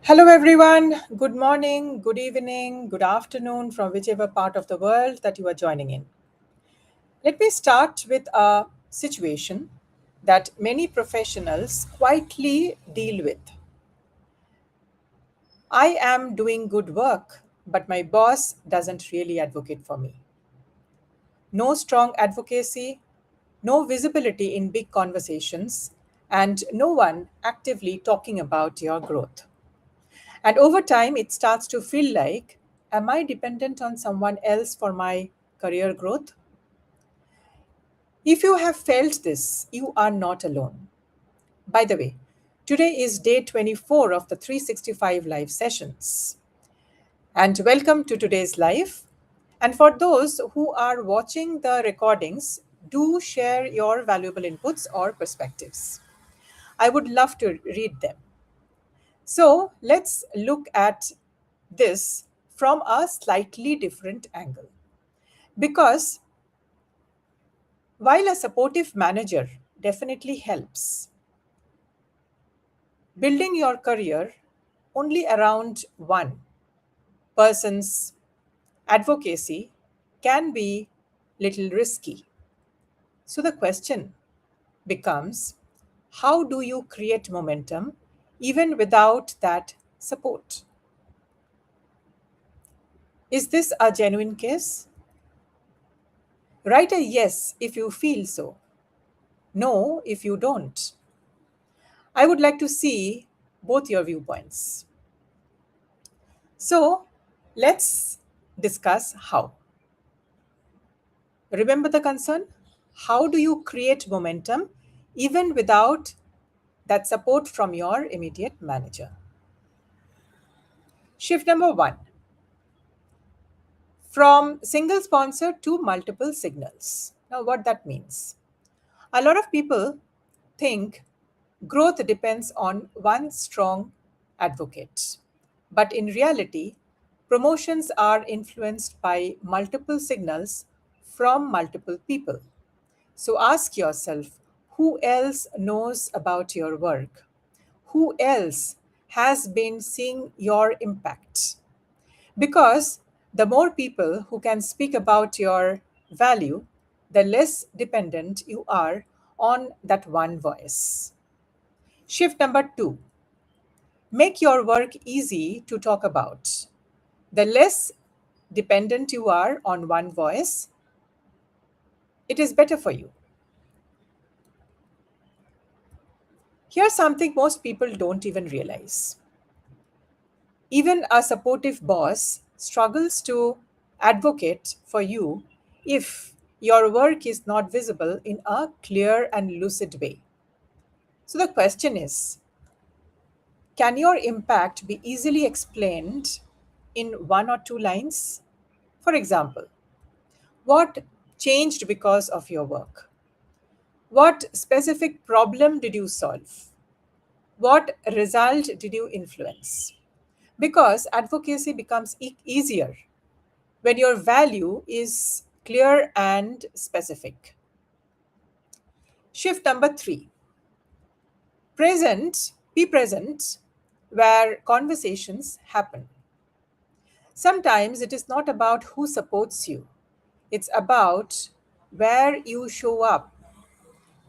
Hello, everyone. Good morning, good evening, good afternoon from whichever part of the world that you are joining in. Let me start with a situation that many professionals quietly deal with. I am doing good work, but my boss doesn't really advocate for me. No strong advocacy, no visibility in big conversations, and no one actively talking about your growth. And over time, it starts to feel like, am I dependent on someone else for my career growth? If you have felt this, you are not alone. By the way, today is day 24 of the 365 live sessions. And welcome to today's live. And for those who are watching the recordings, do share your valuable inputs or perspectives. I would love to read them. So let's look at this from a slightly different angle. Because while a supportive manager definitely helps, building your career only around one person's advocacy can be little risky. So the question becomes, how do you create momentum even without that support? Is this a genuine case? Write a yes if you feel so, no if you don't. I would like to see both your viewpoints. So let's discuss how. Remember the concern? How do you create momentum even without that support from your immediate manager? Shift number one, from single sponsor to multiple signals. Now, what that means? A lot of people think growth depends on one strong advocate. But in reality, promotions are influenced by multiple signals from multiple people. So ask yourself, who else knows about your work? Who else has been seeing your impact? Because the more people who can speak about your value, the less dependent you are on that one voice. Shift number two, make your work easy to talk about. The less dependent you are on one voice, it is better for you. Here's something most people don't even realize. Even a supportive boss struggles to advocate for you if your work is not visible in a clear and lucid way. So the question is, can your impact be easily explained in one or two lines? For example, what changed because of your work? What specific problem did you solve? What result did you influence? Because advocacy becomes easier when your value is clear and specific. Shift number three, be present where conversations happen. Sometimes it is not about who supports you, it's about where you show up.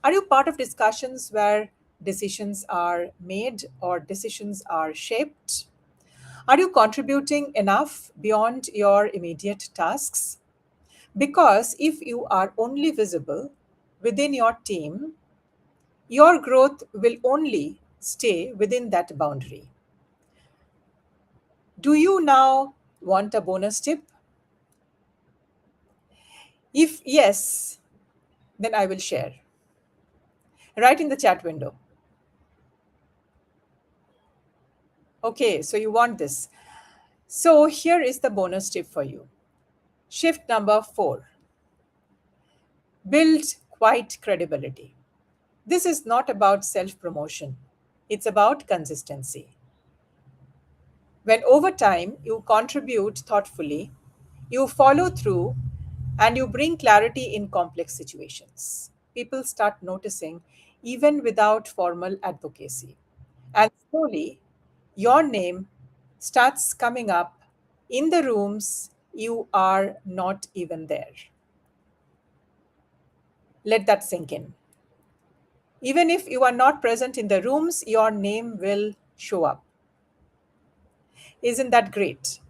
Are you part of discussions where decisions are made or decisions are shaped? Are you contributing enough beyond your immediate tasks? Because if you are only visible within your team, your growth will only stay within that boundary. Do you now want a bonus tip? If yes, then I will share. Write in the chat window. Okay, so you want this. So here is the bonus tip for you. Shift number four, build quiet credibility. This is not about self promotion, it's about consistency. When over time you contribute thoughtfully, you follow through, and you bring clarity in complex situations, people start noticing even without formal advocacy. And slowly, your name starts coming up in the rooms you are not even there. Let that sink in. Even if you are not present in the rooms, your name will show up. Isn't that great?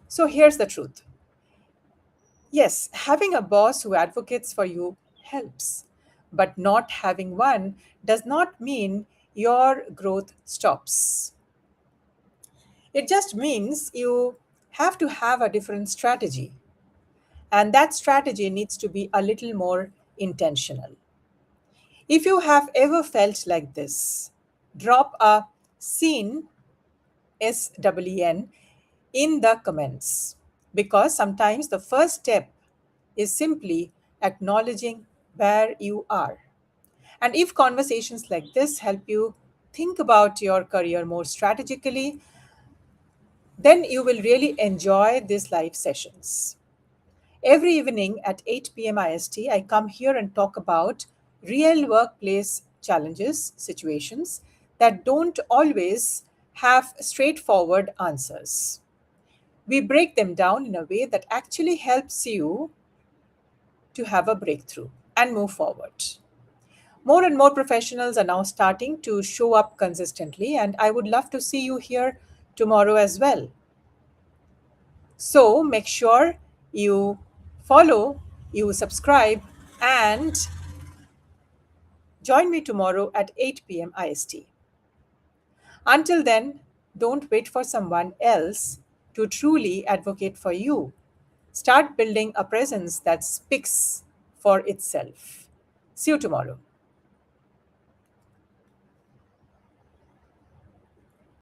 So here's the truth. Yes, having a boss who advocates for you helps, but not having one does not mean your growth stops. It just means you have to have a different strategy, and that strategy needs to be a little more intentional. If you have ever felt like this, drop a scene SWN in the comments, because sometimes the first step is simply acknowledging where you are. And if conversations like this help you think about your career more strategically, then you will really enjoy these live sessions. Every evening at 8 p.m. IST, I come here and talk about real workplace challenges, situations that don't always have straightforward answers. We break them down in a way that actually helps you to have a breakthrough and move forward. More and more professionals are now starting to show up consistently, and I would love to see you here tomorrow as well. So make sure you follow, you subscribe, and join me tomorrow at 8 p.m. IST. Until then, don't wait for someone else to truly advocate for you. Start building a presence that speaks for itself. See you tomorrow.